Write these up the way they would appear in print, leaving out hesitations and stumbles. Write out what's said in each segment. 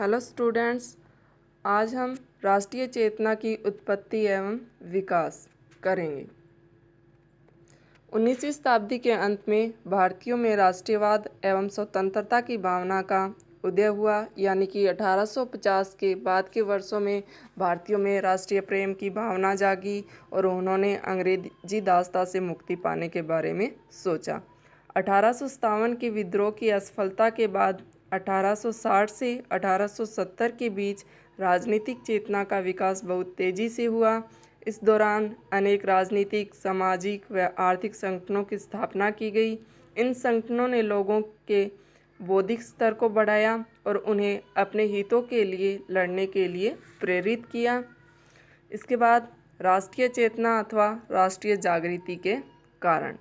Hello students, आज हम राष्ट्रीय चेतना की उत्पत्ति एवं विकास करेंगे। 19वीं शताब्दी के अंत में भारतीयों में राष्ट्रीयवाद एवं स्वतंत्रता की भावना का उदय हुआ, यानी कि 1850 के बाद के वर्षों में भारतीयों में राष्ट्रीय प्रेम की भावना जागी और उन्होंने अंग्रेजी दासता से मुक्ति पाने के बारे में सोचा। 1857 के विद्रोह की असफलता के बाद 1860 से 1870 के बीच राजनीतिक चेतना का विकास बहुत तेजी से हुआ। इस दौरान अनेक राजनीतिक, सामाजिक व आर्थिक संगठनों की स्थापना की गई। इन संगठनों ने लोगों के बौद्धिक स्तर को बढ़ाया और उन्हें अपने हितों के लिए लड़ने के लिए प्रेरित किया। इसके बाद राष्ट्रीय चेतना अथवा राष्ट्रीय जागृति के कारण।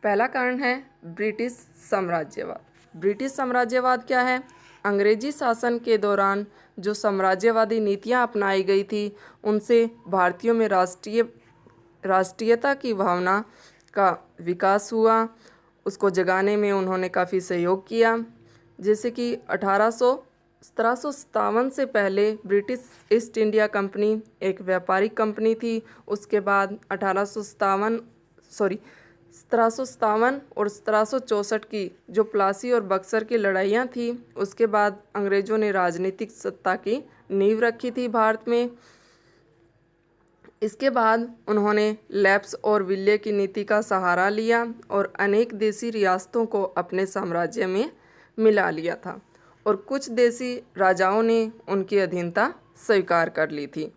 पहला कारण है ब्रिटिश साम्राज्यवाद। ब्रिटिश साम्राज्यवाद क्या है? अंग्रेजी शासन के दौरान जो साम्राज्यवादी नीतियां अपनाई गई थी, उनसे भारतीयों में राष्ट्रीयता की भावना का विकास हुआ। उसको जगाने में उन्होंने काफ़ी सहयोग किया। जैसे कि 1757 से पहले ब्रिटिश ईस्ट इंडिया कंपनी एक व्यापारिक कंपनी थी। उसके बाद 1757 और 1764 की जो प्लासी और बक्सर की लड़ाइयाँ थी, उसके बाद अंग्रेज़ों ने राजनीतिक सत्ता की नींव रखी थी भारत में। इसके बाद उन्होंने लैप्स और विल्ले की नीति का सहारा लिया और अनेक देसी रियासतों को अपने साम्राज्य में मिला लिया था और कुछ देसी राजाओं ने उनकी अधीनता स्वीकार कर ली थी।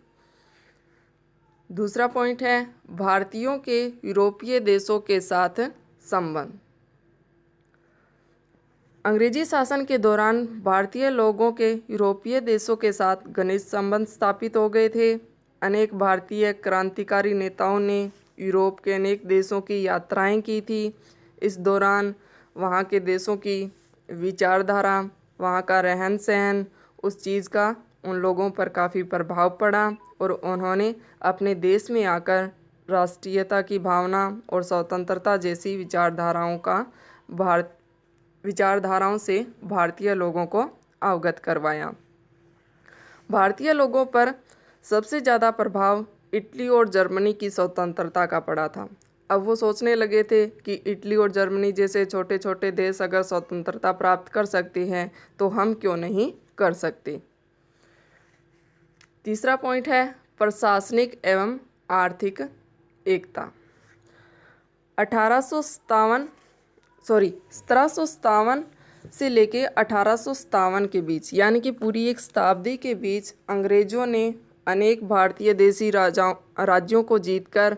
दूसरा पॉइंट है भारतीयों के यूरोपीय देशों के साथ संबंध। अंग्रेजी शासन के दौरान भारतीय लोगों के यूरोपीय देशों के साथ घनिष्ठ संबंध स्थापित हो गए थे। अनेक भारतीय क्रांतिकारी नेताओं ने यूरोप के अनेक देशों की यात्राएं की थी। इस दौरान वहाँ के देशों की विचारधारा, वहाँ का रहन सहन, उस चीज़ का उन लोगों पर काफ़ी प्रभाव पड़ा और उन्होंने अपने देश में आकर राष्ट्रीयता की भावना और स्वतंत्रता जैसी विचारधाराओं से भारतीय लोगों को अवगत करवाया। भारतीय लोगों पर सबसे ज़्यादा प्रभाव इटली और जर्मनी की स्वतंत्रता का पड़ा था। अब वो सोचने लगे थे कि इटली और जर्मनी जैसे छोटे छोटे देश अगर स्वतंत्रता प्राप्त कर सकते हैं तो हम क्यों नहीं कर सकते। तीसरा पॉइंट है प्रशासनिक एवं आर्थिक एकता। 1757 से लेके 1857 के बीच, यानी कि पूरी एक शताब्दी के बीच अंग्रेज़ों ने अनेक भारतीय देशी राज्यों को जीतकर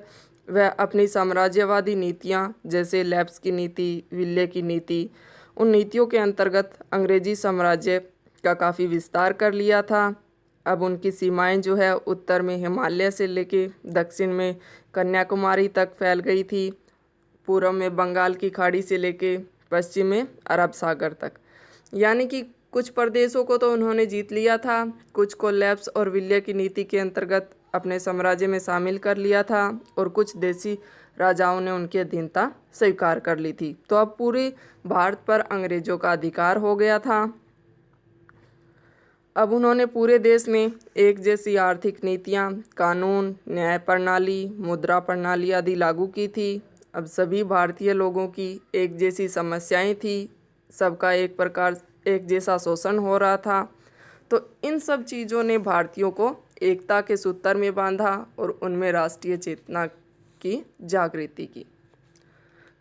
वह अपनी साम्राज्यवादी नीतियां जैसे लैप्स की नीति, विल्ले की नीति, उन नीतियों के अंतर्गत अंग्रेजी साम्राज्य का काफ़ी विस्तार कर लिया था। अब उनकी सीमाएं जो है उत्तर में हिमालय से लेके दक्षिण में कन्याकुमारी तक फैल गई थी, पूर्व में बंगाल की खाड़ी से लेके पश्चिम में अरब सागर तक। यानी कि कुछ प्रदेशों को तो उन्होंने जीत लिया था, कुछ को लैप्स और विल्ले की नीति के अंतर्गत अपने साम्राज्य में शामिल कर लिया था और कुछ देसी राजाओं ने उनकी अधीनता स्वीकार कर ली थी। तो अब पूरे भारत पर अंग्रेजों का अधिकार हो गया था। अब उन्होंने पूरे देश में एक जैसी आर्थिक नीतियाँ, कानून, न्याय प्रणाली, मुद्रा प्रणाली आदि लागू की थी। अब सभी भारतीय लोगों की एक जैसी समस्याएं थी, सबका एक जैसा शोषण हो रहा था। तो इन सब चीज़ों ने भारतीयों को एकता के सूत्र में बांधा और उनमें राष्ट्रीय चेतना की जागृति की।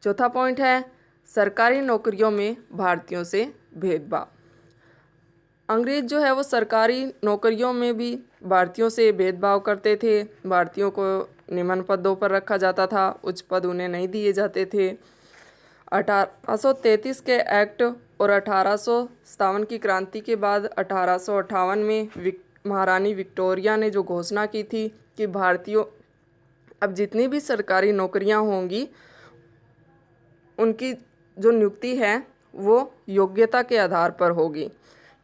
चौथा पॉइंट है सरकारी नौकरियों में भारतीयों से भेदभाव। अंग्रेज जो है वो सरकारी नौकरियों में भी भारतीयों से भेदभाव करते थे। भारतीयों को निम्न पदों पर रखा जाता था, उच्च पद उन्हें नहीं दिए जाते थे। 1833 के एक्ट और 1857 की क्रांति के बाद 1858 में महारानी विक्टोरिया ने जो घोषणा की थी कि भारतीयों अब जितनी भी सरकारी नौकरियां होंगी उनकी जो नियुक्ति है वो योग्यता के आधार पर होगी।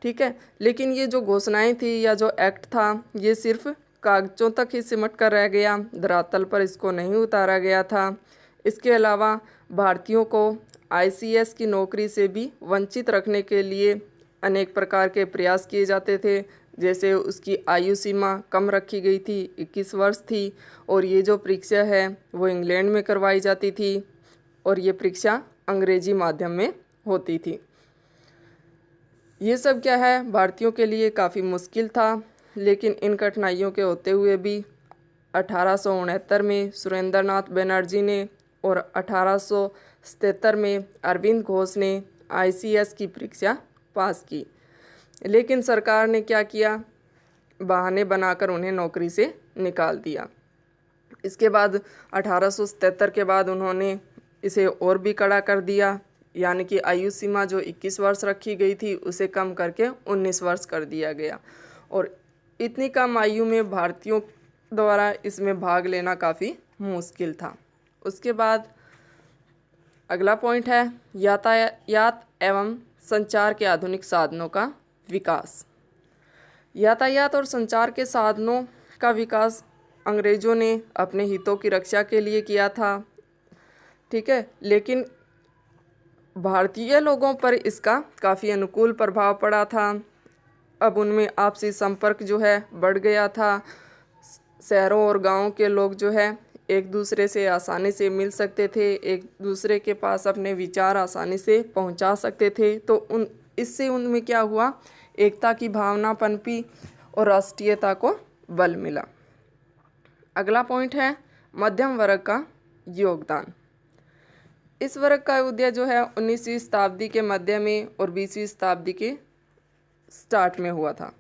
ठीक है, लेकिन ये जो घोषणाएं थी या जो एक्ट था ये सिर्फ कागजों तक ही सिमट कर रह गया, धरातल पर इसको नहीं उतारा गया था। इसके अलावा भारतीयों को आईसीएस की नौकरी से भी वंचित रखने के लिए अनेक प्रकार के प्रयास किए जाते थे। जैसे उसकी आयु सीमा कम रखी गई थी, 21 वर्ष थी, और ये जो परीक्षा है वो इंग्लैंड में करवाई जाती थी और ये परीक्षा अंग्रेजी माध्यम में होती थी। ये सब क्या है, भारतीयों के लिए काफ़ी मुश्किल था, लेकिन इन कठिनाइयों के होते हुए भी 1869 में सुरेंद्र नाथ बनर्जी ने और 1877 में अरविंद घोष ने आईसीएस की परीक्षा पास की। लेकिन सरकार ने क्या किया, बहाने बनाकर उन्हें नौकरी से निकाल दिया। इसके बाद 1877 के बाद उन्होंने इसे और भी कड़ा कर दिया, यानी कि आयु सीमा जो 21 वर्ष रखी गई थी उसे कम करके 19 वर्ष कर दिया गया। और इतनी कम आयु में भारतीयों द्वारा इसमें भाग लेना काफ़ी मुश्किल था। उसके बाद अगला पॉइंट है यातायात एवं संचार के आधुनिक साधनों का विकास। यातायात और संचार के साधनों का विकास अंग्रेज़ों ने अपने हितों की रक्षा के लिए किया था, ठीक है, लेकिन भारतीय लोगों पर इसका काफ़ी अनुकूल प्रभाव पड़ा था। अब उनमें आपसी संपर्क जो है बढ़ गया था। शहरों और गांवों के लोग जो है एक दूसरे से आसानी से मिल सकते थे, एक दूसरे के पास अपने विचार आसानी से पहुंचा सकते थे। तो इससे उनमें क्या हुआ, एकता की भावना पनपी और राष्ट्रीयता को बल मिला। अगला पॉइंट है मध्यम वर्ग का योगदान। इस वर्ग का उदय जो है 19वीं शताब्दी के मध्य में और 20वीं शताब्दी के स्टार्ट में हुआ था,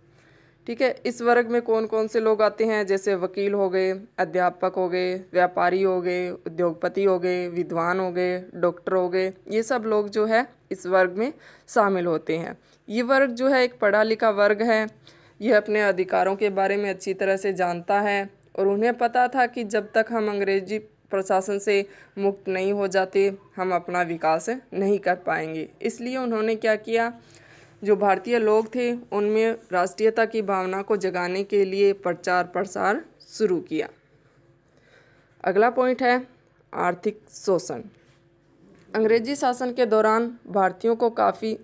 ठीक है। इस वर्ग में कौन कौन से लोग आते हैं, जैसे वकील हो गए, अध्यापक हो गए, व्यापारी हो गए, उद्योगपति हो गए, विद्वान हो गए, डॉक्टर हो गए, ये सब लोग जो है इस वर्ग में शामिल होते हैं। ये वर्ग जो है एक पढ़ा लिखा वर्ग है। यह अपने अधिकारों के बारे में अच्छी तरह से जानता है और उन्हें पता था कि जब तक हम अंग्रेजी प्रशासन से मुक्त नहीं हो जाते हम अपना विकास नहीं कर पाएंगे। इसलिए उन्होंने क्या किया, जो भारतीय लोग थे उनमें राष्ट्रीयता की भावना को जगाने के लिए प्रचार प्रसार शुरू किया। अगला पॉइंट है आर्थिक शोषण। अंग्रेजी शासन के दौरान भारतीयों का काफ़ी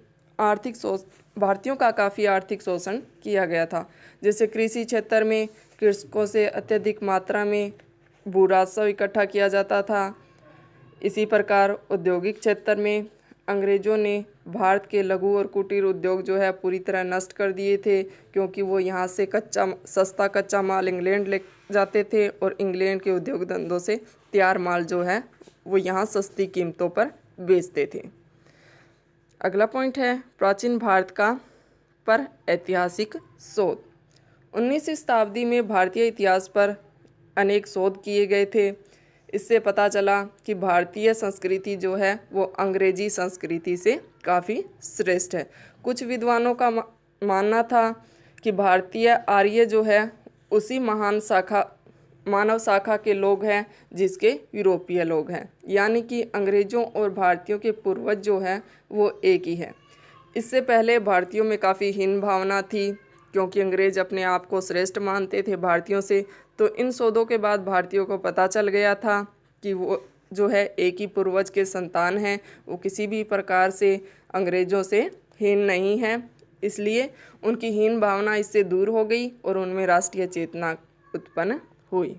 आर्थिक शोषण किया गया था। जैसे कृषि क्षेत्र में कृषकों से अत्यधिक मात्रा में भू राजस्व इकट्ठा किया जाता था। इसी प्रकार औद्योगिक क्षेत्र में अंग्रेज़ों ने भारत के लघु और कुटीर उद्योग जो है पूरी तरह नष्ट कर दिए थे, क्योंकि वो यहाँ से सस्ता कच्चा माल इंग्लैंड ले जाते थे और इंग्लैंड के उद्योग धंधों से तैयार माल जो है वो यहाँ सस्ती कीमतों पर बेचते थे। अगला पॉइंट है प्राचीन भारत पर ऐतिहासिक शोध। 19वीं शताब्दी में भारतीय इतिहास पर अनेक शोध किए गए थे। इससे पता चला कि भारतीय संस्कृति जो है वो अंग्रेजी संस्कृति से काफ़ी श्रेष्ठ है। कुछ विद्वानों का मानना था कि भारतीय आर्य जो है उसी मानव शाखा के लोग हैं जिसके यूरोपीय लोग हैं, यानी कि अंग्रेज़ों और भारतीयों के पूर्वज जो है वो एक ही है। इससे पहले भारतीयों में काफ़ी हीन भावना थी, क्योंकि अंग्रेज़ अपने आप को श्रेष्ठ मानते थे भारतीयों से। तो इन शोधों के बाद भारतीयों को पता चल गया था कि वो जो है एक ही पूर्वज के संतान हैं, वो किसी भी प्रकार से अंग्रेज़ों से हीन नहीं है। इसलिए उनकी हीन भावना इससे दूर हो गई और उनमें राष्ट्रीय चेतना उत्पन्न हुई।